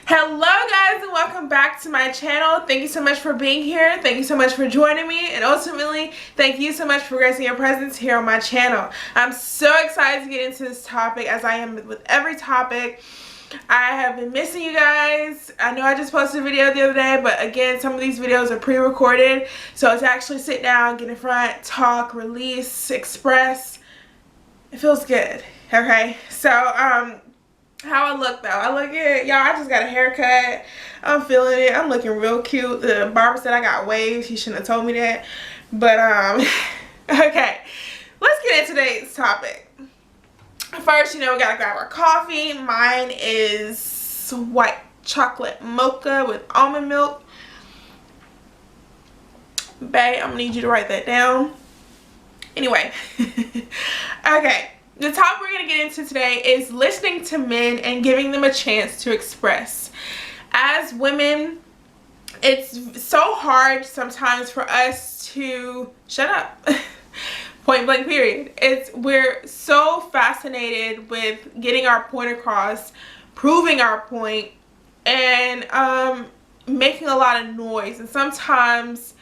Hello guys, and welcome back to my channel. Thank you so much for being here. Thank you so much for joining me, and ultimately thank you so much for gracing your presence here on my channel. I'm so excited to get into this topic, as I am with every topic. I have been missing you guys. I know I just posted a video the other day, but again, some of these videos are pre-recorded, so to actually sit down, get in front, talk, release, express, it feels good. Okay, so how I look though, I look good, y'all. I just got a haircut. I'm feeling it. I'm looking real cute. The barber said I got waves. He shouldn't have told me that, but okay, let's get into today's topic. First, we gotta grab our coffee. Mine is white chocolate mocha with almond milk. Babe, I'm gonna need you to write that down. Anyway, okay. The topic we're going to get into today is listening to men and giving them a chance to express. As women, it's so hard sometimes for us to shut up. Point blank period. We're so fascinated with getting our point across, proving our point, and making a lot of noise. And sometimes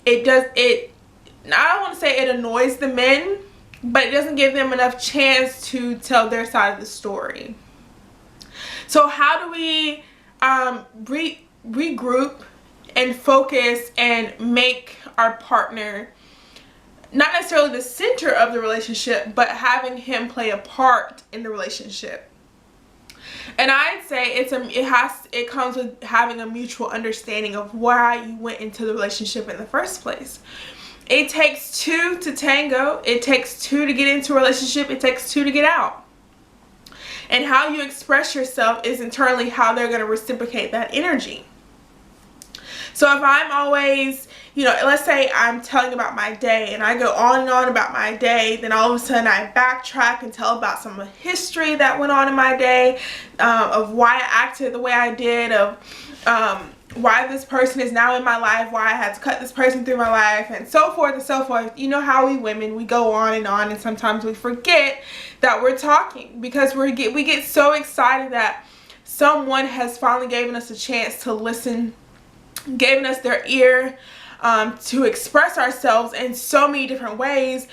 I don't want to say it annoys the men, but it doesn't give them enough chance to tell their side of the story. So how do we regroup and focus and make our partner not necessarily the center of the relationship, but having him play a part in the relationship? And I'd say it comes with having a mutual understanding of why you went into the relationship in the first place. It takes two to tango. It takes two to get into a relationship. It takes two to get out. And how you express yourself is internally how they're going to reciprocate that energy. So if I'm always, let's say I'm telling about my day and I go on and on about my day, then all of a sudden I backtrack and tell about some of the history that went on in my day, of why I acted the way I did, of why this person is now in my life, why I had to cut this person through my life, and so forth and so forth. You know how we women, we go on, and sometimes we forget that we're talking because we get so excited that someone has finally given us a chance to listen, given us their ear, to express ourselves in so many different ways,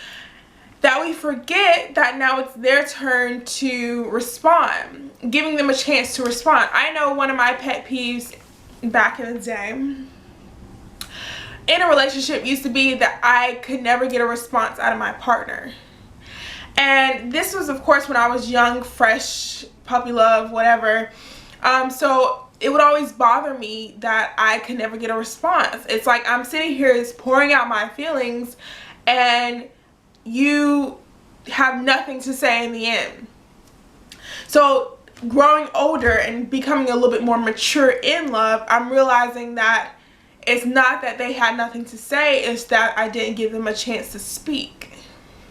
that we forget that now it's their turn to respond, giving them a chance to respond. I know one of my pet peeves back in the day in a relationship used to be that I could never get a response out of my partner. And this was, of course, when I was young, fresh, puppy love, whatever. So it would always bother me that I could never get a response. It's like I'm sitting here pouring out my feelings and you have nothing to say in the end. So growing older and becoming a little bit more mature in love, I'm realizing that it's not that they had nothing to say, it's that I didn't give them a chance to speak.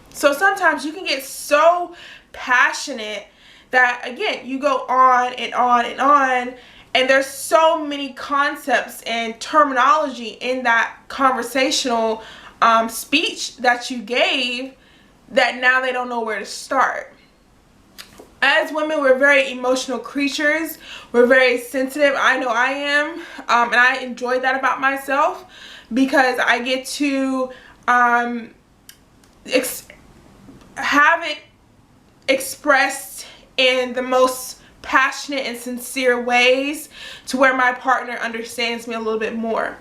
So sometimes you can get so passionate that, again, you go on and on and on, and there's so many concepts and terminology in that conversational speech that you gave that now they don't know where to start. As women, we're very emotional creatures. We're very sensitive. I know I am. And I enjoy that about myself because I get to have it expressed in the most passionate and sincere ways to where my partner understands me a little bit more.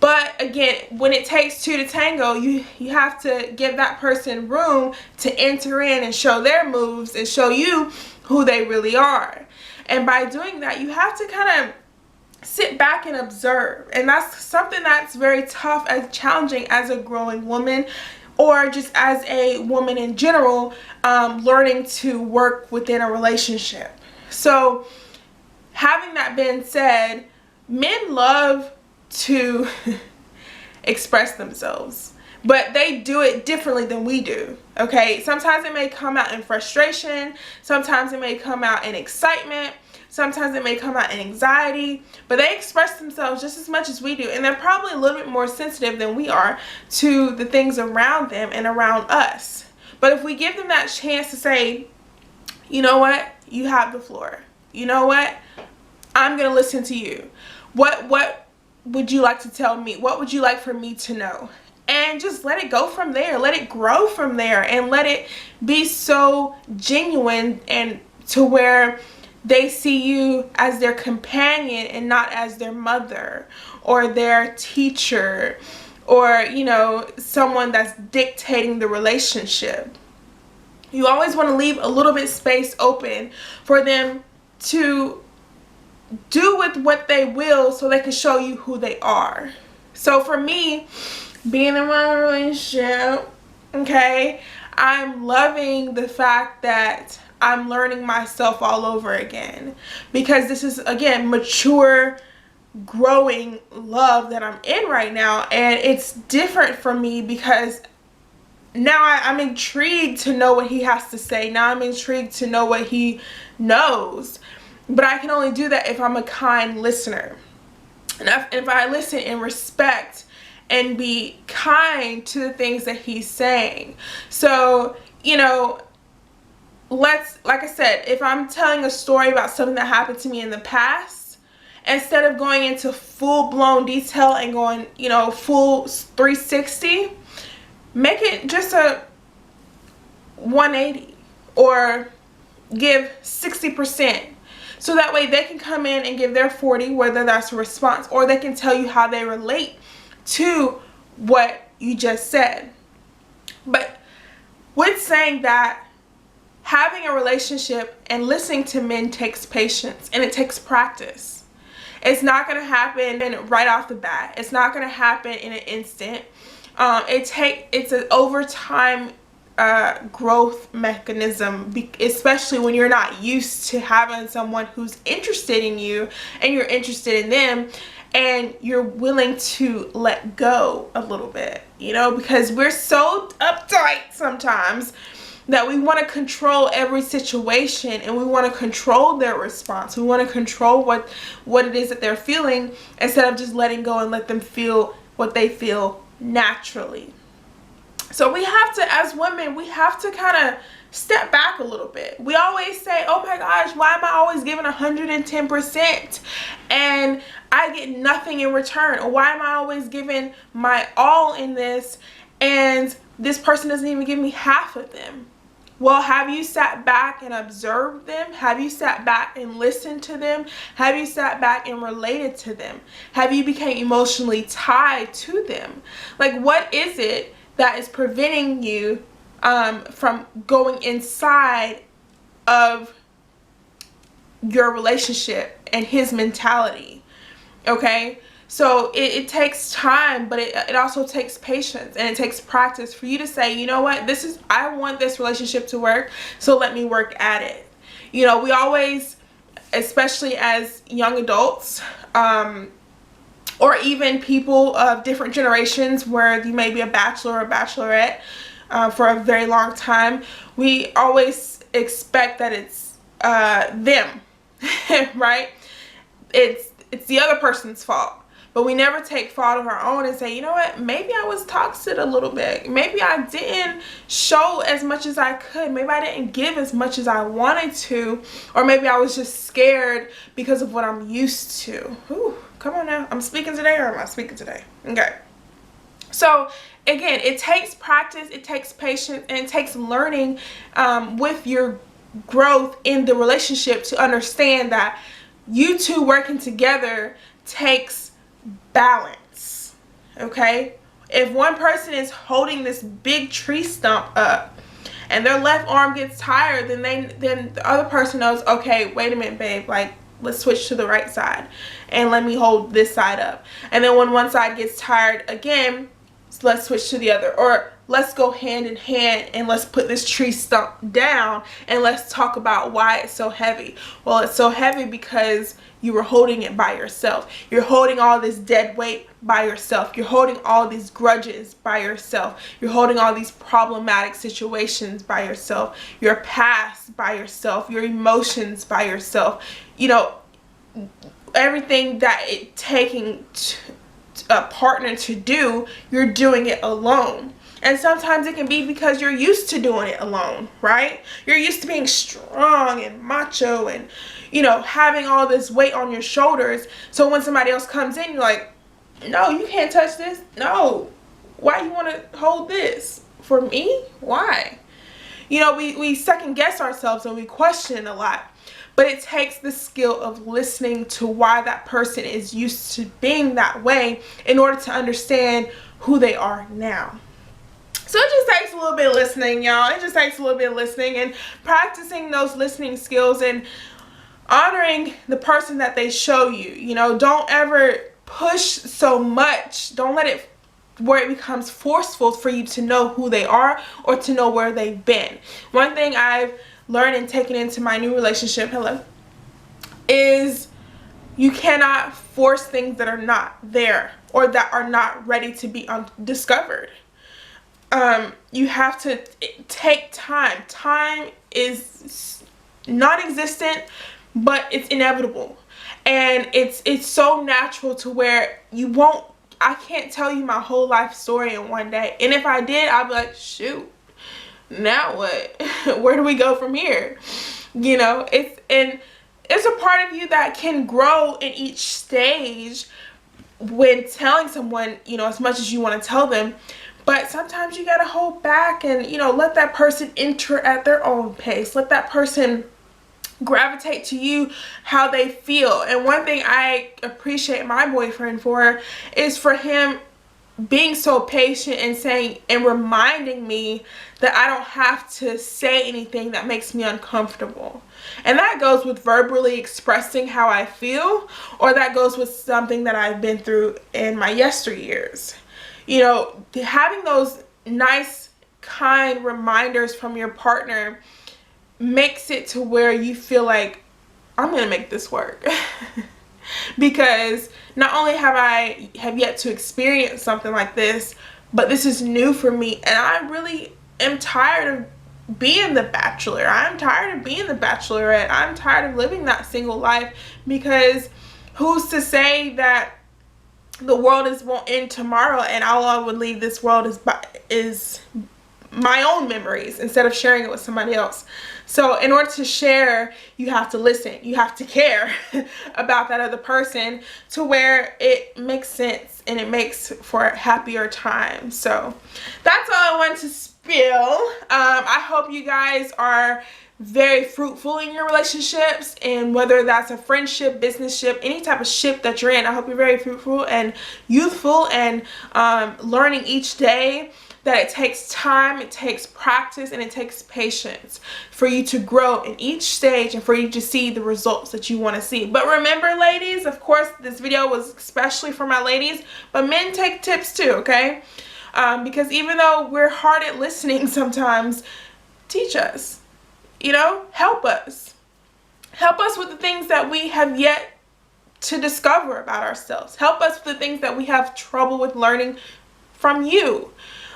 But again, when it takes two to tango, you have to give that person room to enter in and show their moves and show you who they really are. And by doing that, you have to kind of sit back and observe. And that's something that's very tough and challenging as a growing woman, or just as a woman in general, learning to work within a relationship. So having that been said, men love to express themselves, but they do it differently than we do. Okay, sometimes it may come out in frustration, sometimes it may come out in excitement, sometimes it may come out in anxiety, but they express themselves just as much as we do, and they're probably a little bit more sensitive than we are to the things around them and around us. But if we give them that chance to say, you know what, you have the floor, you know what, I'm going to listen to you. What would you like to tell me? What would you like for me to know? And just let it go from there. Let it grow from there, and let it be so genuine, and to where they see you as their companion and not as their mother or their teacher, or, you know, someone that's dictating the relationship. You always want to leave a little bit space open for them to do with what they will, so they can show you who they are. So for me, being in my relationship, okay, I'm loving the fact that I'm learning myself all over again, because this is, again, mature, growing love that I'm in right now. And it's different for me because now I'm intrigued to know what he has to say. Now I'm intrigued to know what he knows. But I can only do that if I'm a kind listener. And if I listen and respect and be kind to the things that he's saying. So, you know, like I said, if I'm telling a story about something that happened to me in the past, instead of going into full-blown detail and going, you know, full 360, make it just a 180, or give 60%. So that way they can come in and give their 40, whether that's a response, or they can tell you how they relate to what you just said. But with saying that, having a relationship and listening to men takes patience, and it takes practice. It's not going to happen right off the bat. It's not going to happen in an instant. It's an overtime growth mechanism, especially when you're not used to having someone who's interested in you and you're interested in them, and you're willing to let go a little bit, you know, because we're so uptight sometimes that we want to control every situation, and we want to control their response. We want to control what it is that they're feeling, instead of just letting go and let them feel what they feel naturally. So we have to, as women, we have to kind of step back a little bit. We always say, oh my gosh, why am I always giving 110% and I get nothing in return? Or why am I always giving my all in this and this person doesn't even give me half of them? Well, have you sat back and observed them? Have you sat back and listened to them? Have you sat back and related to them? Have you become emotionally tied to them? Like, what is it that is preventing you from going inside of your relationship and his mentality? Okay? So it takes time, but it also takes patience, and it takes practice for you to say, you know what, I want this relationship to work, so let me work at it. You know, we always, especially as young adults, or even people of different generations where you may be a bachelor or a bachelorette for a very long time, we always expect that it's them, right? It's the other person's fault. But we never take fault of our own and say, you know what, maybe I was toxic a little bit. Maybe I didn't show as much as I could. Maybe I didn't give as much as I wanted to. Or maybe I was just scared because of what I'm used to. Ooh, come on now. I'm speaking today, or am I speaking today? Okay. So again, it takes practice, it takes patience, and it takes learning with your growth in the relationship to understand that you two working together takes balance. Okay, if one person is holding this big tree stump up and their left arm gets tired, then the other person knows, okay, wait a minute, babe, like, let's switch to the right side and let me hold this side up. And then when one side gets tired again, let's switch to the other, or let's go hand in hand and let's put this tree stump down and let's talk about why it's so heavy. Well, it's so heavy because you were holding it by yourself. You're holding all this dead weight by yourself. You're holding all these grudges by yourself. You're holding all these problematic situations by yourself. Your past by yourself. Your emotions by yourself. You know, everything that it's taking a partner to do, you're doing it alone. And sometimes it can be because you're used to doing it alone, right? You're used to being strong and macho and, you know, having all this weight on your shoulders. So when somebody else comes in, you're like, no, you can't touch this. No. Why you want to hold this? For me? Why? You know, we second guess ourselves and we question a lot. But it takes the skill of listening to why that person is used to being that way in order to understand who they are now. So it just takes a little bit of listening, y'all. It just takes a little bit of listening and practicing those listening skills and honoring the person that they show you. You know, don't ever push so much. Don't let it where it becomes forceful for you to know who they are or to know where they've been. One thing I've learned and taken into my new relationship, is you cannot force things that are not there or that are not ready to be discovered. You have to take time. Time is non-existent, but it's inevitable. And it's so natural to where I can't tell you my whole life story in one day. And if I did, I'd be like, shoot, now what? Where do we go from here? You know, it's a part of you that can grow in each stage when telling someone, you know, as much as you want to tell them. But sometimes you gotta hold back and, you know, let that person enter at their own pace. Let that person gravitate to you how they feel. And one thing I appreciate my boyfriend for is for him being so patient and saying and reminding me that I don't have to say anything that makes me uncomfortable. And that goes with verbally expressing how I feel, or that goes with something that I've been through in my yesteryears. You know, having those nice, kind reminders from your partner makes it to where you feel like, I'm gonna make this work. Because not only have yet to experience something like this, but this is new for me, and I really am tired of being the bachelor. I'm tired of being the bachelorette. I'm tired of living that single life, because who's to say that the world won't end tomorrow and all I would leave this world is my own memories instead of sharing it with somebody else. So in order to share, you have to listen. You have to care about that other person to where it makes sense and it makes for a happier time. So that's all I wanted to spill. I hope you guys are very fruitful in your relationships, and whether that's a friendship, business ship, any type of ship that you're in, I hope you're very fruitful and youthful and learning each day that it takes time, it takes practice, and it takes patience for you to grow in each stage and for you to see the results that you want to see. But remember, ladies, of course this video was especially for my ladies, but men take tips too, okay? Because even though we're hard at listening sometimes, teach us. You know, help us. Help us with the things that we have yet to discover about ourselves. Help us with the things that we have trouble with learning from you.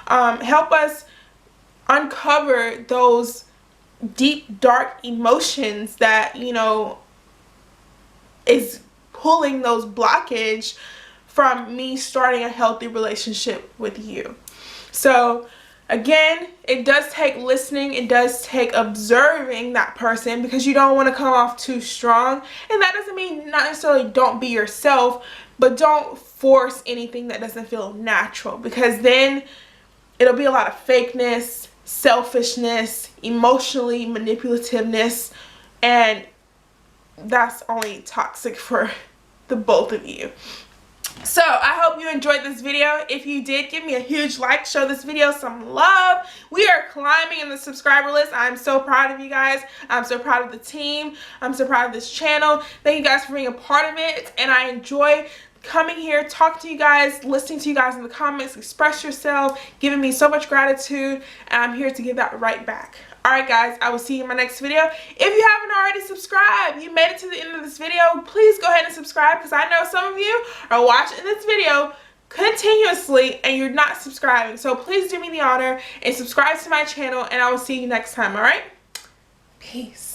Help us uncover those deep, dark emotions that, you know, is pulling those blockage from me starting a healthy relationship with you. So again, it does take listening, it does take observing that person, because you don't want to come off too strong. And that doesn't mean not necessarily don't be yourself, but don't force anything that doesn't feel natural, because then it'll be a lot of fakeness, selfishness, emotionally manipulativeness, and that's only toxic for the both of you. So I hope you enjoyed this video. If you did, give me a huge like, show this video some love. We are climbing in the subscriber list. I'm so proud of you guys. I'm so proud of the team. I'm so proud of this channel. Thank you guys for being a part of it, and I enjoy coming here, talking to you guys, listening to you guys in the comments, express yourself, giving me so much gratitude, and I'm here to give that right back. Alright guys, I will see you in my next video. If you haven't already subscribed, you made it to the end of this video, please go ahead and subscribe, because I know some of you are watching this video continuously and you're not subscribing. So please do me the honor and subscribe to my channel, and I will see you next time, alright? Peace.